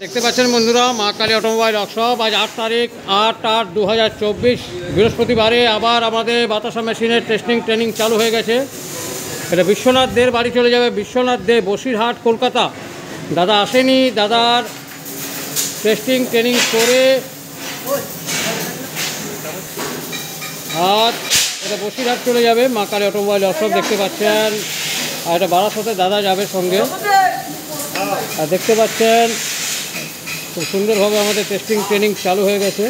দেখতে পাচ্ছেন বন্ধুরা, মা কালী অটোমোবাইল ওয়ার্কশপ। আজ 8 তারিখ 8/8/2024 বৃহস্পতিবারে আবার আমাদের বাতাসা মেশিনের ট্রেনিং চালু হয়ে গেছে। এটা বিশ্বনাথ দের বাড়ি চলে যাবে। বিশ্বনাথ দে, বসিরহাট, কলকাতা। দাদা আসেনি, দাদার ট্রেনিং করে আজ এটা বসিরহাট চলে যাবে। মা কালী অটোমোবাইল ওয়ার্কশপ দেখতে পাচ্ছেন। আর এটা বারাসাতে দাদা যাবে সঙ্গে। আর দেখতে পাচ্ছেন খুব সুন্দরভাবে আমাদের ট্রেনিং চালু হয়ে গেছে।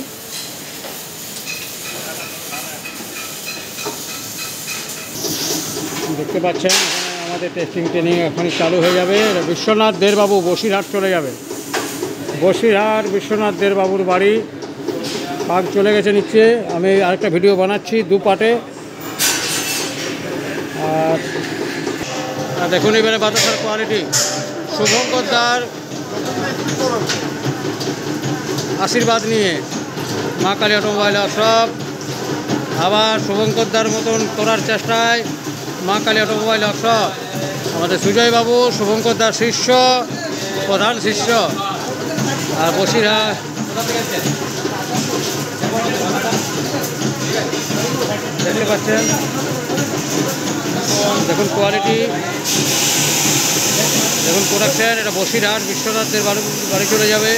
দেখতে পাচ্ছেন এখানে আমাদের ট্রেনিং এখনই চালু হয়ে যাবে। বিশ্বনাথ দের বাবু বসিরহাট চলে যাবে। বসিরহাট বিশ্বনাথ দের বাবুর বাড়ি পাক চলে গেছে নিচ্ছে। আমি আরেকটা ভিডিও বানাচ্ছি 2 পার্টে। আর দেখুন এবারে বাতাসার কোয়ালিটি। শুভঙ্কর দার আশীর্বাদ নিয়ে মা কালী অটোমোবাইল ওয়ার্কশপ আবার শুভঙ্কর দার মতন করার চেষ্টায় মা কালী অটোমোবাইল ওয়ার্কশপ। আমাদের সুজয় বাবু শুভঙ্কর দার শিষ্য, প্রধান শিষ্য। আর বসিরহাট দেখতে পাচ্ছেন, দেখুন কোয়ালিটি, দেখুন প্রোডাকশন। এটা বসিরহাট বিশ্বনাথদের বাড়ি চলে যাবে।